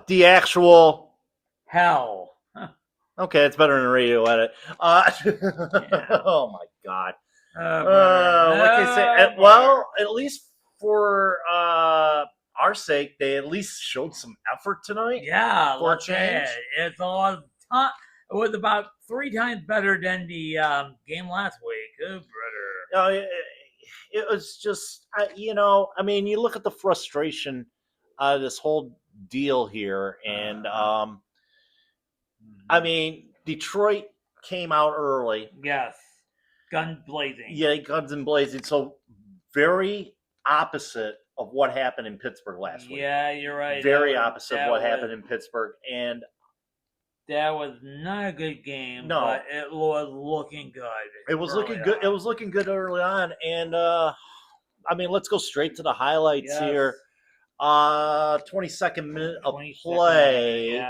the actual hell. Okay, it's better than a radio edit. Yeah. Oh my God. Brother. Like I say, well, at least for our sake, they at least showed some effort tonight. Yeah, for a let's say change. it's a lot of time. It was about 3 times better than the game last week. Good brother. It was just, I mean, you look at the frustration out of this whole deal here, and I mean, Detroit came out early. Yes, gun blazing. Yeah, guns and blazing. So very opposite of what happened in Pittsburgh last week. Yeah, you're right. Very opposite of what happened in Pittsburgh, and that was not a good game. No. But it was looking good. it was looking good. It was looking good early on, and I mean, let's go straight to the highlights Yes. here. 22nd minute of 22nd play. minute,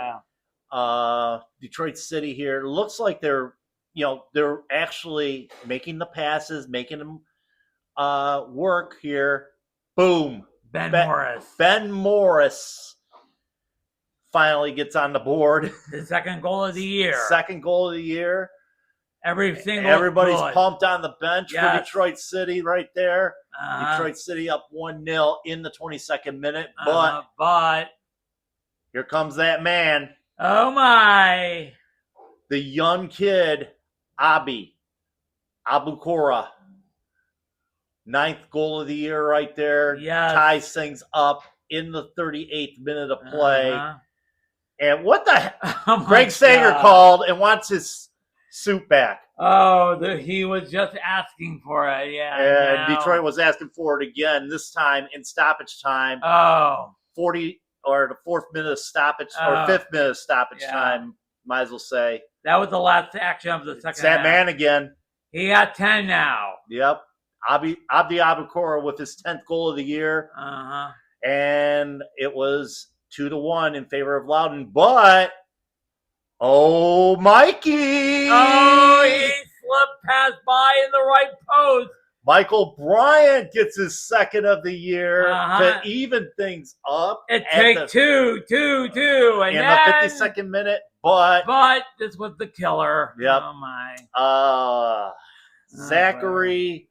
yeah. Detroit City here looks like they're actually making the passes, making them work here. Boom. Ben Morris finally gets on the board. The second goal of the year. Second goal of the year. Everybody's pumped on the bench for Detroit City right there. Detroit City up 1-0 in the 22nd minute. But here comes that man. Oh my. The young kid, Abukora. 9th goal of the year right there. Yes. Ties things up in the 38th minute of play. And what the Greg Sanger called and wants his suit back. Oh, he was just asking for it. Yeah. And Detroit was asking for it again, this time in stoppage time. Oh. 40 or the 4th minute of stoppage or 5th minute of stoppage time, might as well say. That was the last action of the second It's that half. man again. He got 10 now. Yep. Abdi Abukora with his 10th goal of the year. And it was 2-1 in favor of Loudoun. But, Mikey! Oh, he slipped past by in the right post. Michael Bryant gets his 2nd of the year to even things up. It takes 2. And in the 52nd minute, but this was the killer. Yep. Oh my. Zachary,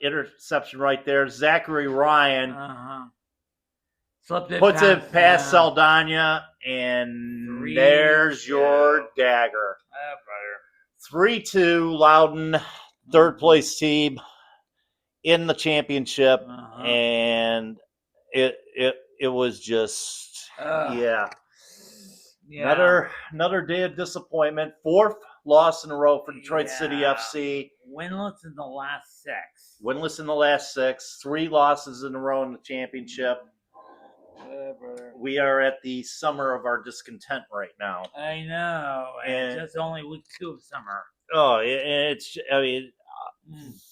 interception right there. Zachary Ryan puts it past Saldana, and there's your dagger. 3-2 Loudoun, 3rd place team in the championship, and it was just another day of disappointment. 4th loss in a row for Detroit City FC. Winless in the last 6. 3 losses in a row in the championship. We are at the summer of our discontent right now. I know, and it's just only week 2 of summer. Oh, it's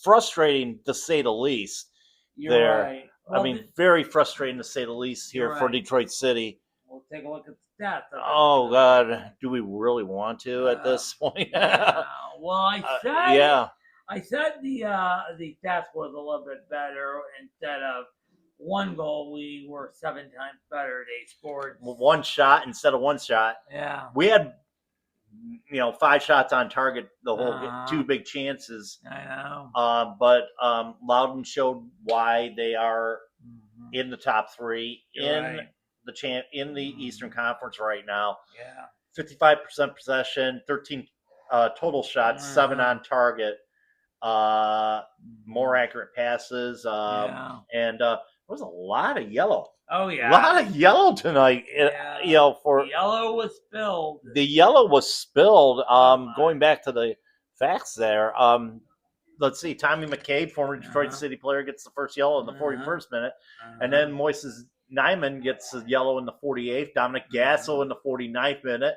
frustrating to say the least. You're right. Well, very frustrating to say the least here for Detroit City. We'll take a look at the stats. Oh God, do we really want to at this point? Well, I said the stats was a little bit better. Instead of 1 goal, we were 7 times better. They scored 1 shot instead of 1 shot. Yeah, we had 5 shots on target. The whole 2 big chances. I know. But Loudoun showed why they are in the top 3 in the Eastern Conference right now. Yeah, 55% possession, 13 total shots, 7 on target. More accurate passes, and there was a lot of yellow. Oh yeah, a lot of yellow tonight. Yeah. For the yellow was spilled. The yellow was spilled. Going back to the facts there. Let's see. Tommy McCabe, former Detroit City player, gets the first yellow in the 41st minute, and then Moises Nyman gets the yellow in the 48th. Dominic Gasso in the 49th minute.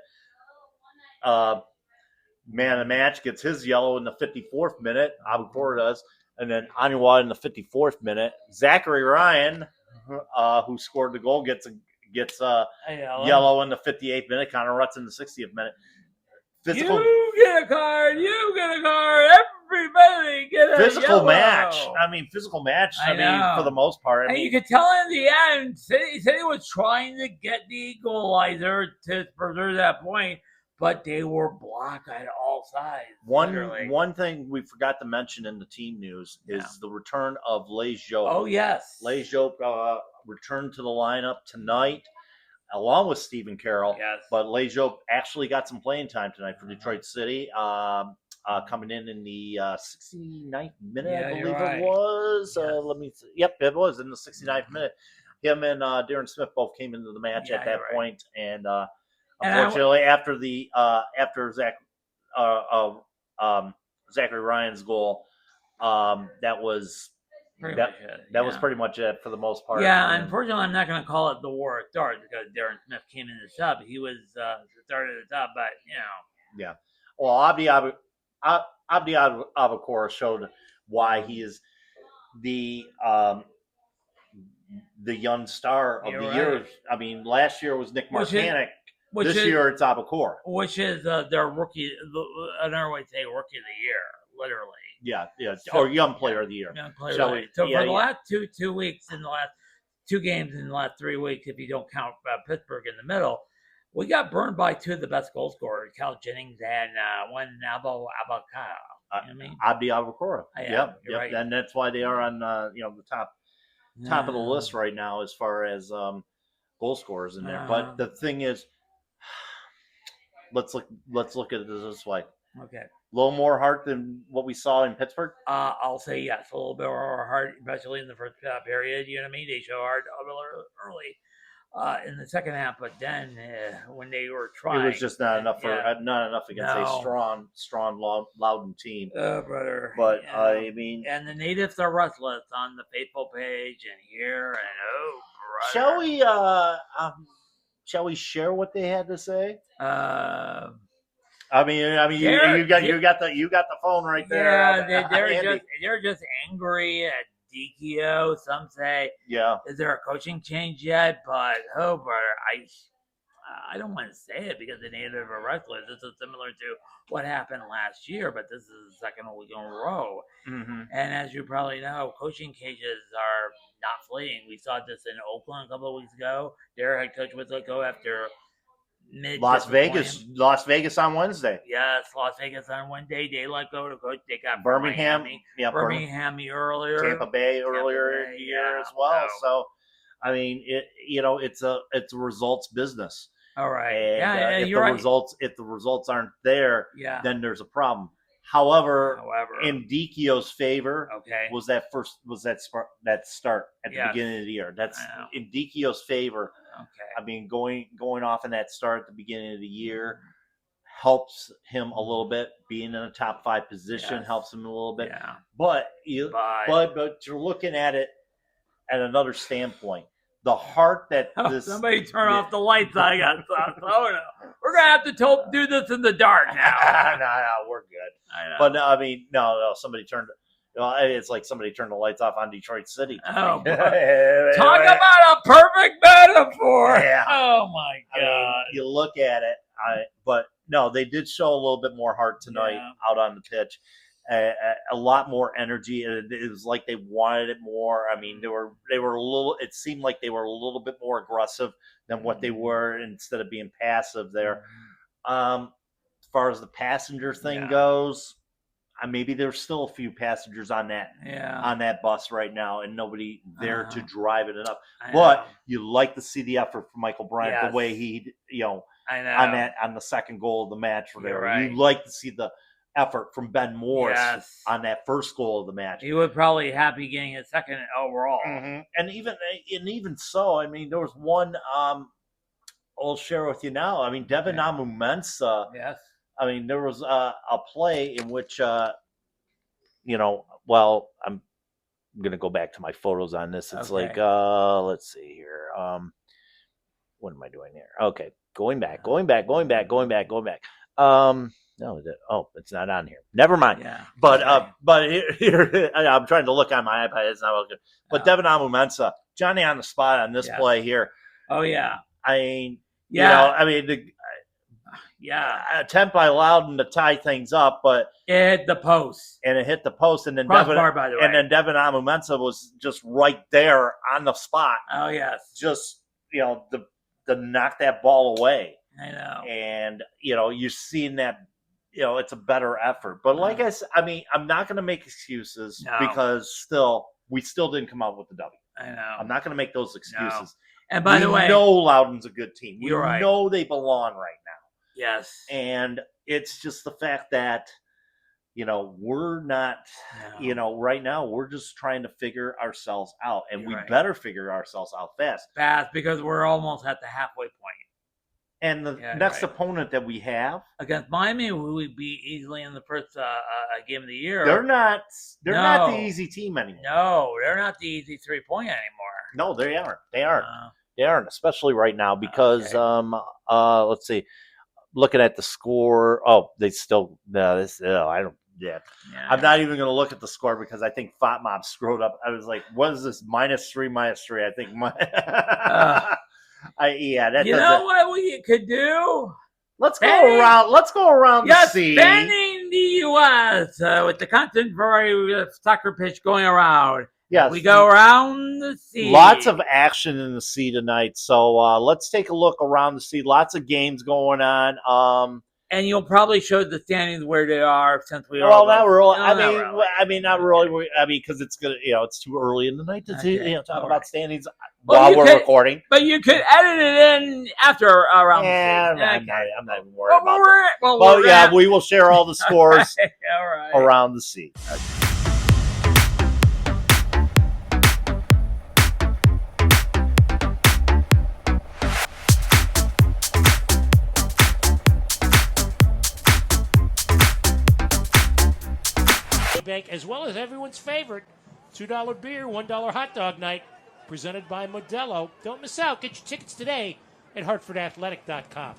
Man of the match gets his yellow in the 54th minute. Abukora does. And then Aniwa in the 54th minute. Zachary Ryan, who scored the goal, gets yellow in the 58th minute. Connor Rutz in the 60th minute. physical. You get a card. You get a card. Everybody get a physical yellow. match. I mean, physical match. I mean, for the most part. And you could tell in the end, City was trying to get the equalizer to preserve that point, but they were blocked at all sides. One thing we forgot to mention in the team news is the return of Les Job. Oh, yes. Les Job returned to the lineup tonight, along with Stephen Carroll. Yes. But Les Job actually got some playing time tonight for Detroit City, coming in the 69th minute, I believe it was. Yes. Let me see. Yep, it was in the 69th minute. Him and Darren Smith both came into the match at that point, and unfortunately, after Zachary Ryan's goal, that was was pretty much it for the most part. Yeah, unfortunately, I'm not going to call it the war of stars because Darren Smith came in the sub. He was the start of the sub, but Yeah. Well, Abdi Abakora showed why he is the young star of the year. I mean, last year was Nick Marcanic. This year it's Abakora, which is their rookie. Another way to say rookie of the year, literally. Yeah, or young player of the year. Young player. So for the last two weeks, in the last 2 games in the last 3 weeks, if you don't count Pittsburgh in the middle, we got burned by 2 of the best goal scorers, Cal Jennings and one Abakara. You know what I mean? Abdi Abakora. Yep. Right. And that's why they are on the top of the list right now as far as goal scorers in there. But the thing is, let's look at it this way. Okay. A little more heart than what we saw in Pittsburgh? I'll say yes. A little bit more heart, especially in the first period. You know what I mean? They show heart a little early in the second half, but then when they were trying, it was just not enough against a strong Loudoun team. Brother. But I mean, and the natives are restless on the faithful page and here and brother. Shall we share what they had to say? I mean, you got the phone right there. Yeah, they're just angry at Dikio. Some say, is there a coaching change yet? But brother, I don't want to say it because the native are restless. This is similar to what happened last year, but this is the second week in a row. Mm-hmm. And as you probably know, coaching cages are not fleeting. We saw this in Oakland a couple of weeks ago. Their head coach was let go after Las Vegas on Wednesday. Yes, Las Vegas on Wednesday. They let go to coach. They got Birmingham. Birmingham earlier. Tampa Bay earlier in the year as well. So, I mean, it's a results business. All right. And if the results aren't there, then there's a problem. However, in Dikio's favor, was that start at the beginning of the year. That's in Dikio's favor. Okay. I mean, going off in that start at the beginning of the year helps him a little bit. Being in a top 5 position helps him a little bit. Yeah. But you're looking at it at another standpoint. The heart that somebody turn off the lights. I got we're gonna have to do this in the dark now. no, we're good. I know. But I mean, no, somebody turned. It's like somebody turned the lights off on Detroit City. Talk about a perfect metaphor. Yeah. Oh my God. I mean, you look at it, but no, they did show a little bit more heart tonight out on the pitch. A lot more energy. It was like they wanted it more. I mean, they were a little. It seemed like they were a little bit more aggressive than what they were instead of being passive there. As far as the passenger thing goes, maybe there's still a few passengers on that bus right now, and nobody there to drive it enough. But you like to see the effort from Michael Bryant, the way he, on the second goal of the match. You like to see the effort from Ben Morris on that first goal of the match. He was probably happy getting a second overall. Mm-hmm. And even so, I mean, there was one I'll share with you now. I mean, Devin Amumensa. Yes. I mean, there was a play in which, I'm going to go back to my photos on this. It's like, let's see here. What am I doing here? Okay, going back. No, it's not on here. Never mind. Yeah. But here I'm trying to look on my iPad. It's not looking. But Devin Amumensa, Johnny on the spot on this play here. Oh yeah. I mean, Yeah. attempt by Loudoun to tie things up, but it hit the post. And it hit the post, and then Crossbar, by the way. And then Devin Amumensa was just right there on the spot. Oh yes. Just to knock that ball away. I know. And you're seeing that. It's a better effort. But like I said, I mean, I'm not going to make excuses because we still didn't come out with the W. I know. I'm not going to make those excuses. No. And by the way, we know Loudoun's a good team. We you're right. know they belong right now. Yes. And it's just the fact that, we're not, right now we're just trying to figure ourselves out. And we better figure ourselves out fast. Fast, because we're almost at the halfway point. And the next opponent that we have against Miami, who we beat easily in the first game of the year. They're not the easy team anymore. No, they're not the easy 3-point anymore. No, they aren't. They aren't, especially right now because let's see. Looking at the score, they still I don't. Yeah. I'm not even going to look at the score because I think FOTMOB screwed up. I was like, what is this? -3. I think you know what we could do? Let's go around the sea. Spanning the U.S. With the contemporary soccer pitch going around. Yes. We go around the sea. Lots of action in the sea tonight. So let's take a look around the sea. Lots of games going on. And you'll probably show the standings where they are since we are. Well, not really. Not really. I mean, because it's gonna, it's too early in the night to talk about standings while we're recording. But you could edit it in after around. I'm not even worried about that. We will share all the scores around the sea. Okay. Bank, as well as everyone's favorite $2 beer, $1 hot dog night, presented by Modelo. Don't miss out. Get your tickets today at HartfordAthletic.com.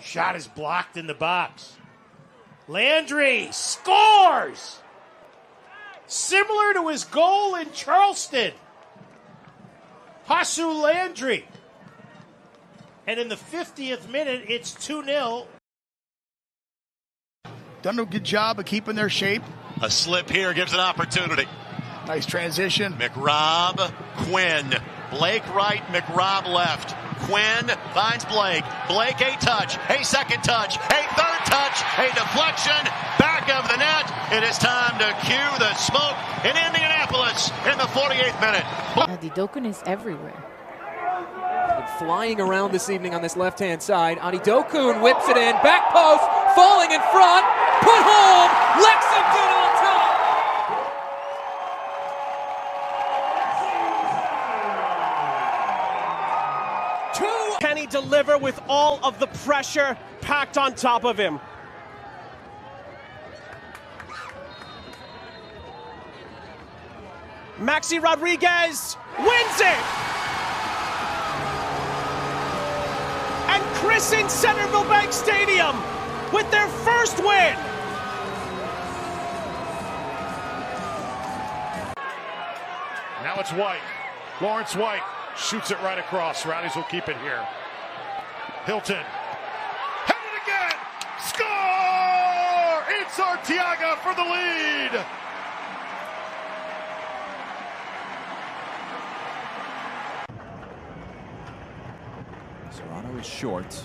Shot is blocked in the box. Landry scores! Similar to his goal in Charleston. Hasu Landry. And in the 50th minute, it's 2-0. Done a good job of keeping their shape. A slip here gives an opportunity. Nice transition. McRobb, Quinn. Blake right, McRobb left. Quinn finds Blake. Blake a touch, a second touch, a third touch, a deflection, back of the net. It is time to cue the smoke in Indianapolis in the 48th minute. Loudoun is everywhere. Flying around this evening on this left-hand side. Loudoun whips it in, back post, falling in front, put home, Lexington on top. Can he deliver with all of the pressure packed on top of him? Maxi Rodriguez wins it! And christened Centerville Bank Stadium with their first win. Now it's White. Lawrence White shoots it right across. Rowdies will keep it here. Hilton. Headed again! Score! It's Arteaga for the lead! Serrano is short.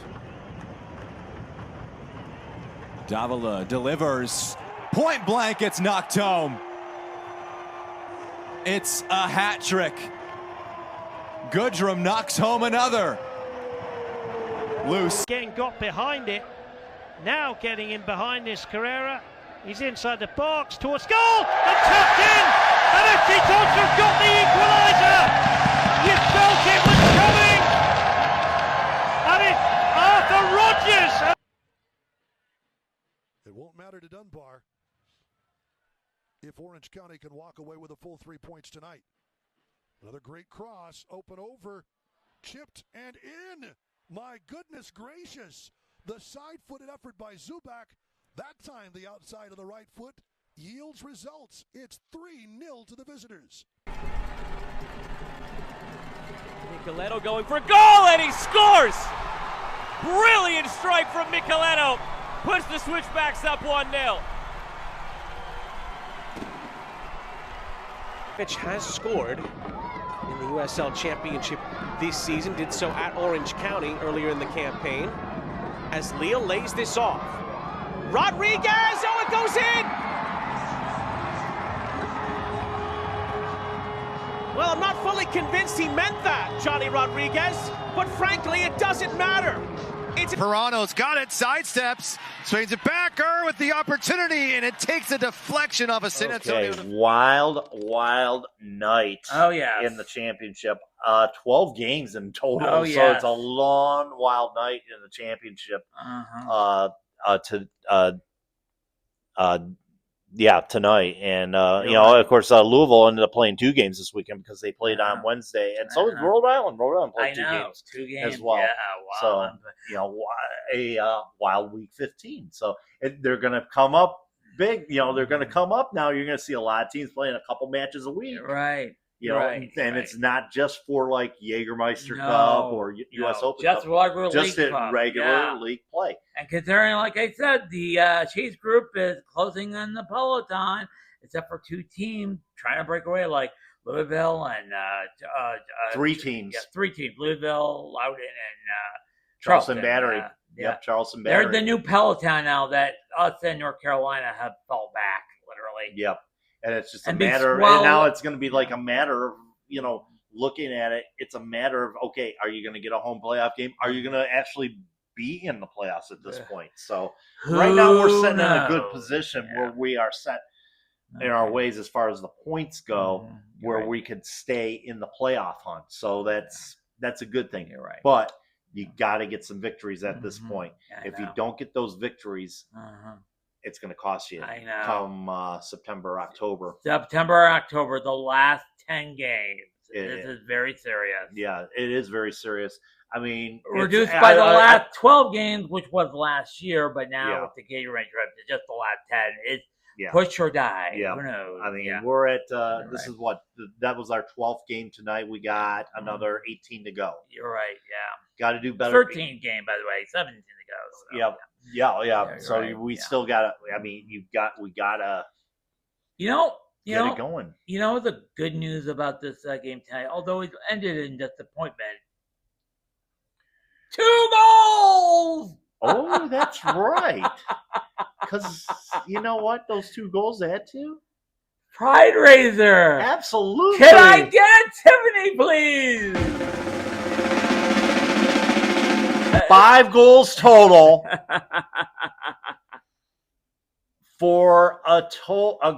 Davila delivers. Point blank, it's knocked home. It's a hat trick. Goodrum knocks home another. Loose. Again got behind it. Now getting in behind this Carrera. He's inside the box towards goal and tapped in. And FC Tottenham got the equaliser. You felt it was coming. And it's Arthur Rogers. It won't matter to Dunbar if Orange County can walk away with a full 3 points tonight. Another great cross, open over, chipped and in. My goodness gracious. The side-footed effort by Zubak. That time the outside of the right foot yields results. It's 3-0 to the visitors. Nicoletto going for a goal and he scores! Brilliant strike from Micheletto. Puts the Switchbacks up 1-0. Mitch has scored in the USL Championship this season. Did so at Orange County earlier in the campaign. As Leo lays this off. Rodriguez! Oh, it goes in! Well, I'm not fully convinced he meant that, Johnny Rodriguez, but frankly, it doesn't matter. Perano's got it, sidesteps, swings it back, with the opportunity, and it takes a deflection off of San Antonio. Wild night. Oh, yeah. In the championship. 12 games in total. Oh, so yes. it's a long, wild night in the championship. Tonight. And, of course, Louisville ended up playing 2 games this weekend because they played on Wednesday. And so did Rhode Island. Rhode Island played 2 games as well. Yeah, wow. So, a wild week 15. So they're going to come up big. They're going to come up now. You're going to see a lot of teams playing a couple matches a week. Right. It's not just for like Jägermeister Cup or U.S. Open just Cup. Regular league play. And considering, like I said, the Chase group is closing on the peloton, except for 2 teams trying to break away, like Louisville and 3 teams. Yeah, 3 teams: Louisville, Loudoun, and Charleston Battery. Yep, Charleston Battery. They're the new peloton now that us in North Carolina have fell back, literally. Yep. And it's just a matter, and now it's going to be like a matter of, looking at it, it's a matter of, okay, are you going to get a home playoff game? Are you going to actually be in the playoffs at this point? So right now we're sitting in a good position where we are set in our ways as far as the points go, where we could stay in the playoff hunt. So that's a good thing. You're right. But you got to get some victories at this point. If you don't get those victories, it's going to cost you. I know. Come September, October, the last 10 games. This is very serious. Yeah, it is very serious. I mean, reduced by the last 12 games, which was last year, but now with the Gatorade trip, it's just the last 10. It's push or die. Yeah. Who knows? I mean, we're at this is what that was our 12th game tonight. We got another 18 to go. You're right. Yeah. Got to do better. 13 game, by the way, 17 to go. So, yeah. So we still got to. I mean, we gotta. Get it going. The good news about this game tonight, although it ended in disappointment. 2 goals! Oh, that's right. Because you know what? Those 2 goals add to? Pride Raiser! Absolutely. Can I get Tiffany, please? 5 goals total for a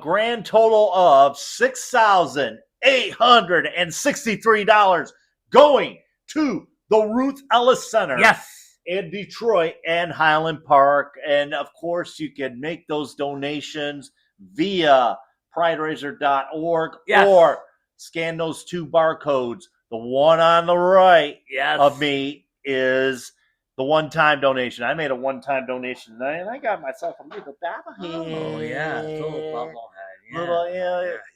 grand total of $6,863 going to the Ruth Ellis Center. Yes. In Detroit and Highland Park. And of course, you can make those donations via prideraiser.org or scan those 2 barcodes. The one on the right of me is the one-time donation. I made a one-time donation tonight, and I got myself a little bobblehead. Oh, yeah. It's a little bobblehead.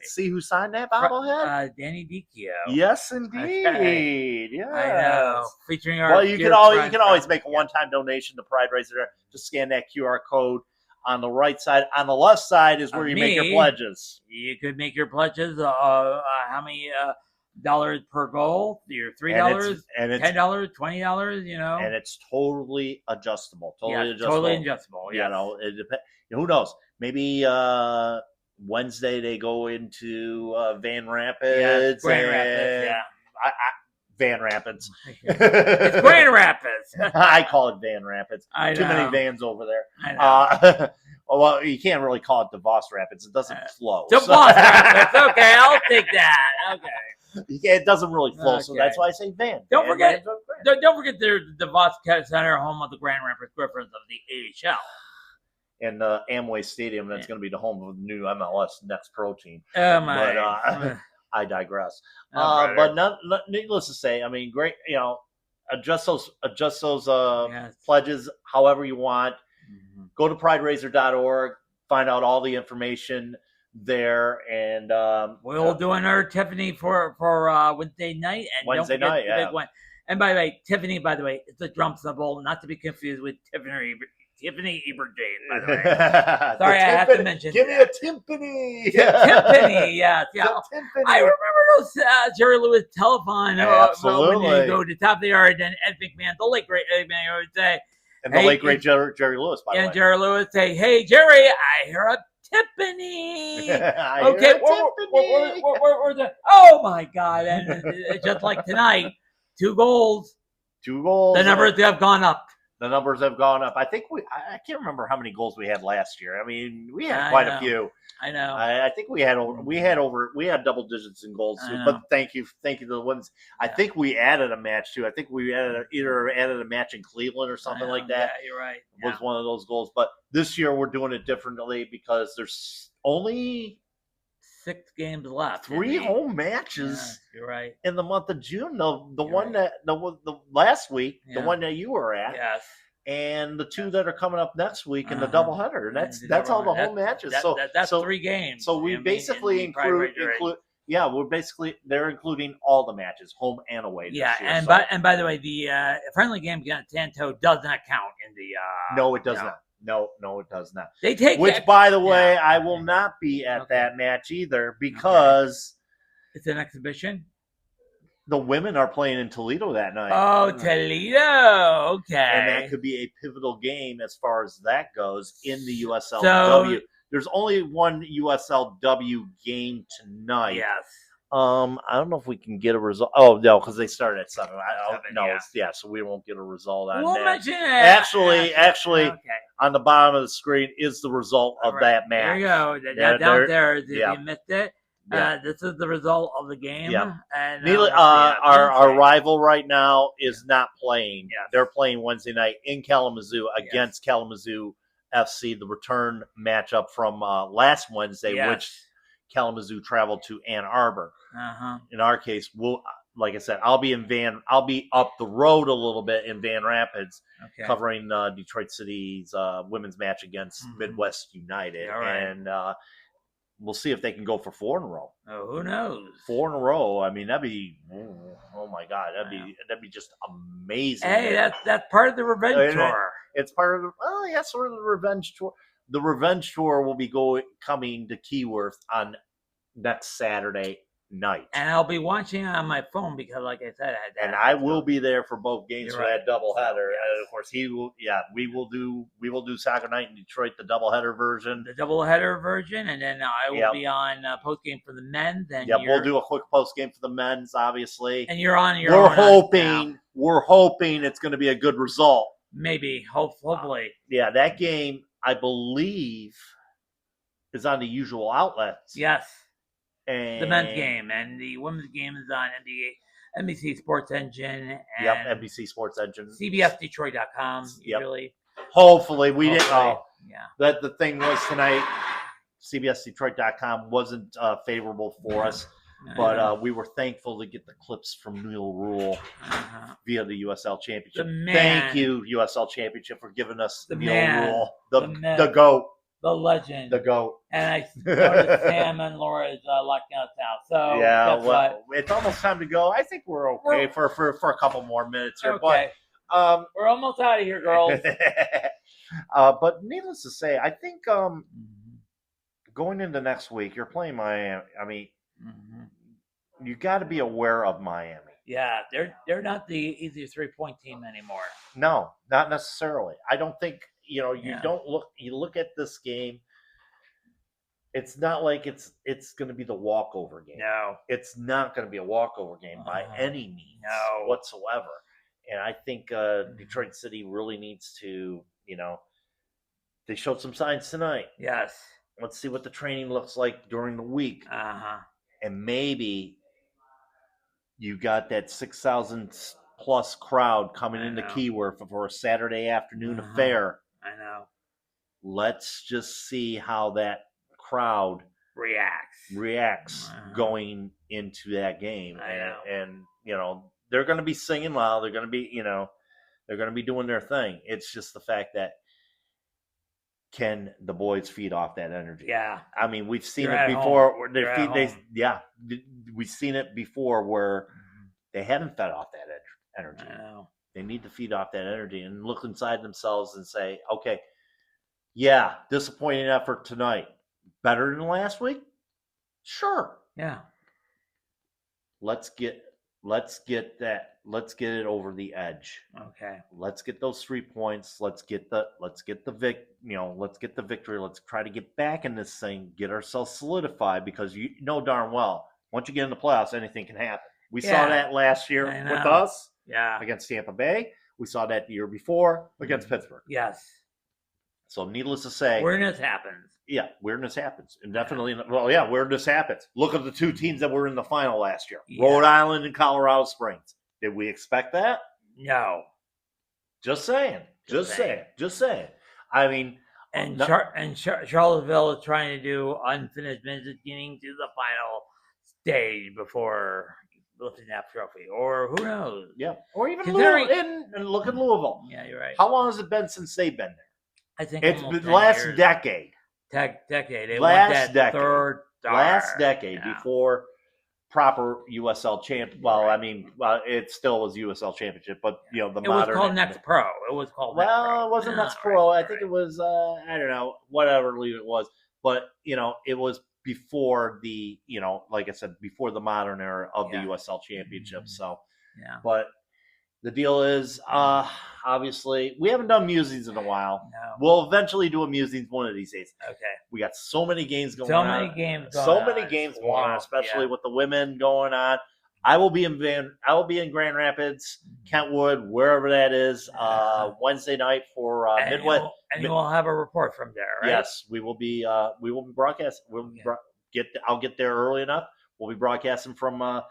See who signed that bobblehead? Danny Dicchio. Yes, indeed. Yes. I know. Featuring our you can always make a one-time donation to Pride Raiser. Just scan that QR code on the right side. On the left side is where you make your pledges. You could make your pledges. How many dollars per goal? Your $3, $10, $20. And it's totally adjustable. Totally adjustable. Yeah. It depends. Who knows? Maybe Wednesday they go into Van Rapids. Grand Rapids. Yeah. Van Rapids. It's Grand Rapids. I call it Van Rapids. I know. Too many vans over there. I know. Well, you can't really call it DeVos Rapids. It doesn't flow. DeVos Rapids. Okay, I'll take that. Okay. It doesn't really flow, so that's why I say van. Don't forget the DeVos Center, home of the Grand Rapids Griffins of the AHL. And Amway Stadium, that's going to be the home of the new MLS Next Pro team. Oh, my. But I digress. But needless to say, I mean, great. Adjust those pledges however you want. Mm-hmm. Go to prideraiser.org. Find out all the information there, and we'll do another Tiffany for Wednesday night. And Wednesday night, big one. And by the way, Tiffany, it's a drum symbol, not to be confused with Tiffany Eberjane, by the way. Sorry, I have to mention. Give me a timpani. Timpani, yes. Yeah. Timpani. I remember those Jerry Lewis telephone Absolutely. when you go to the top of the yard, and Ed McMahon, the late great Ed McMahon, would say, and the late great Jerry Lewis, by the way. And Jerry Lewis say, "Hey, Jerry, I hear a Tiffany." Okay, we're the. Oh my God! And just like tonight, 2 goals. 2 goals. The numbers have gone up. The numbers have gone up. I think I can't remember how many goals we had last year. I mean, we had quite a few. I know. I think we had double digits in goals too. But thank you to the ones. I think we added a match too. I think we either added a match in Cleveland or something like that. Yeah, you're right. It was one of those goals. But this year we're doing it differently because there's only 6 games left. 3 home matches. Yeah, you're right. In the month of June, the last week, the one that you were at. Yes. And the 2 that are coming up next week in the doubleheader. That's all the home matches. That's 3 games. So we basically include they're including all the matches, home and away. Yeah, year, and by the way, the friendly game against Santo does not count in the. No, it does not. No, it does not. They take by the way, I will not be at that match either because it's an exhibition. The women are playing in Toledo that night. Oh, Toledo. Okay. And that could be a pivotal game as far as that goes in the USLW. There's only one USLW game tonight. Yes. I don't know if we can get a result. Oh, no, because they started at 7. So we won't get a result on that. Mention it. Actually, on the bottom of the screen is the result of that match. There you go. Down there, if you missed it. This is the result of the game. Yeah. And our rival right now is not playing. Yes. They're playing Wednesday night in Kalamazoo against Kalamazoo FC, the return matchup from last Wednesday, which Kalamazoo traveled to Ann Arbor. In our case, like I said, I'll be up the road a little bit in Van Rapids, covering Detroit City's women's match against Midwest United, and we'll see if they can go for 4 in a row. Oh, who knows? 4 in a row. I mean, that'd be oh my God, that'd be just amazing. Hey, that's part of the revenge tour. It's part of sort of the revenge tour. The revenge tour will be coming to Keyworth on next Saturday night, and I'll be watching on my phone because, like I said, I will be there for both games for that doubleheader. And of course, he will. Yeah, we will do Soccer Night in Detroit, the doubleheader version. And then I will be on post game for the men's. And we'll do a quick post game for the men's, obviously. And you're on your. We're hoping it's going to be a good result. Maybe, hopefully. That game, I believe, is on the usual outlets. Yes. And the men's game and the women's game is on NBC Sports Engine. And NBC Sports Engine. CBSDetroit.com. Usually. Hopefully, we didn't. That the thing was tonight. CBSDetroit.com wasn't favorable for us, but we were thankful to get the clips from Neil Rule via the USL Championship. Thank you, USL Championship, for giving us Neil Rule, the GOAT. The legend. The GOAT. And I noticed Sam and Laura is locking us out. So it's almost time to go. I think we're okay for a couple more minutes here. Okay. But we're almost out of here, girls. But needless to say, I think going into next week, you're playing Miami. I mean, you got to be aware of Miami. Yeah, they're not the easy 3-point team anymore. No, not necessarily. I don't think. You look at this game. It's not like it's going to be the walkover game. No, it's not going to be a walkover game by any means whatsoever. And I think Detroit City really needs to, they showed some signs tonight. Yes. Let's see what the training looks like during the week. And maybe you got that 6,000 plus crowd coming into Keyworth for a Saturday afternoon affair. I know. Let's just see how that crowd reacts going into that game. And they're going to be singing loud. They're going to be, they're going to be doing their thing. It's just the fact that can the boys feed off that energy? Yeah. I mean, we've seen it before. We've seen it before where they haven't fed off that energy. I know. They need to feed off that energy and look inside themselves and say, okay, yeah, disappointing effort tonight. Better than last week? Sure. Yeah. Let's get it over the edge. Okay. Let's get those 3 points. Let's get the victory. Let's try to get back in this thing, get ourselves solidified, because you know darn well, once you get in the playoffs, anything can happen. We saw that last year with us against Tampa Bay. We saw that the year before against Pittsburgh. Yes. So needless to say, weirdness happens. Yeah, weirdness happens. And definitely, weirdness happens. Look at the 2 teams that were in the final last year. Yeah. Rhode Island and Colorado Springs. Did we expect that? No. Just saying. Just saying. I mean, and Charlottesville is trying to do unfinished business getting to the final stage before lifting that trophy, or who knows? Yeah, or even Louisville. And look at Louisville. Yeah, you're right. How long has it been since they've been there? I think it's been last decade. Decade. They last decade. Third star. Last decade before proper USL champ. Well, I mean, it still was USL championship, but the modern. It was called Next Pro. It was called. Well, Next Pro. It wasn't Next Pro. I think it was. I don't know, whatever league it was, but it was before the. Like I said, before the modern era of the USL championship. Mm-hmm. So, yeah. But the deal is, obviously, we haven't done musings in a while. No. We'll eventually do a musings one of these days. Okay. We got so many games going on. So many games going on, especially with the women going on. I will be in Grand Rapids, Kentwood, wherever that is, Wednesday night for Midwest. And you will have a report from there, right? Yes, we will be broadcasting. I'll get there early enough. We'll be broadcasting from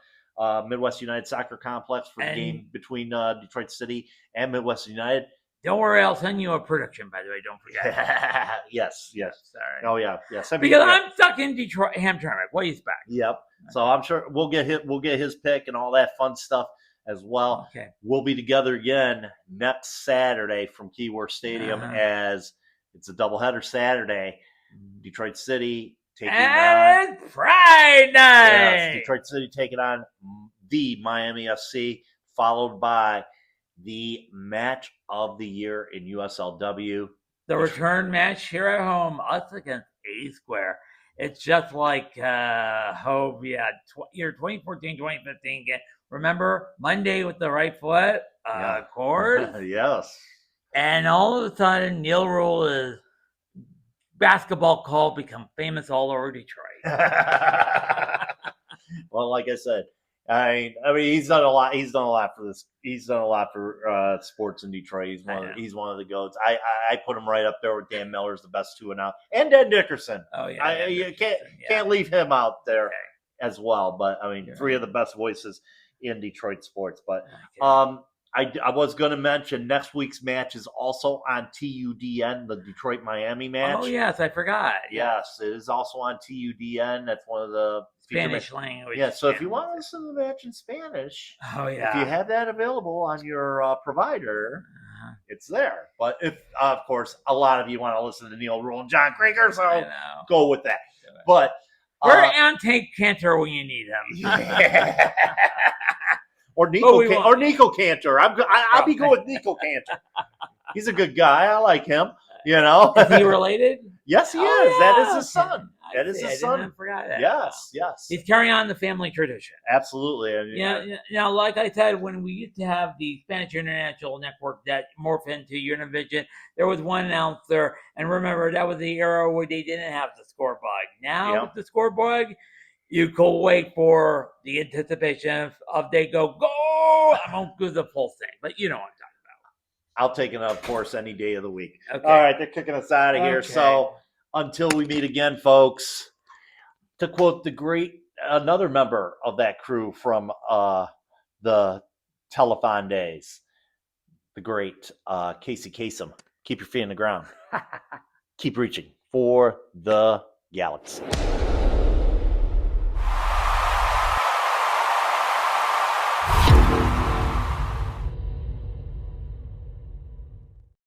Midwest United Soccer Complex for the game between Detroit City and Midwest United. Don't worry, I'll send you a prediction, by the way. Don't forget. Yes. Sorry. Oh, yeah. Because I'm stuck in Detroit, Hamtramck. What do you expect? Yep. So I'm sure we'll get his pick and all that fun stuff as well. Okay. We'll be together again next Saturday from Keyworth Stadium as it's a doubleheader Saturday. Detroit City taking on Friday night. Yes, Detroit City taking on the Miami FC, followed by the match of the year in USLW. The return match here at home, us against A Square. It's just like Hove, year 2014, 2015. Remember Monday with the right foot, chord? Yes. And all of a sudden, Neil Rule is basketball call become famous all over Detroit. Well, like I said, I mean, he's done a lot. He's done a lot for this. He's done a lot for sports in Detroit. He's one of the goats. I put him right up there with Dan Miller's the best 2-and-out, and Dan Dickerson. Oh yeah, you can't leave him out there as well. But I mean, 3 of the best voices in Detroit sports. But I was going to mention next week's match is also on TUDN, the Detroit Miami match. Oh yes, I forgot. Yes, it is also on TUDN. That's one of the Spanish language. Yeah, so if you want to listen to the match in Spanish, if you have that available on your provider, it's there. But if, of course, a lot of you want to listen to Neil Rule and John Krieger, so go with that. But we're Ante Cantor when you need him. Or Nico Cantor. I'll be going with Nico Cantor. He's a good guy. I like him. Is he related? Yes, he is. Yeah. That is his son. That is I his son. I forgot that. Yes. He's carrying on the family tradition. Absolutely. Now, like I said, when we used to have the Spanish International Network that morphed into Univision, there was one announcer, and remember, that was the era where they didn't have the score bug. Now, with the score bug, you could wait for the anticipation of they go, I won't do the full thing, but you know what I'm talking about. I'll take it, of course, any day of the week. Okay. All right, they're kicking us out of here. So until we meet again, folks, to quote another member of that crew from the telethon days, the great Casey Kasem, keep your feet on the ground. Keep reaching for the galaxy.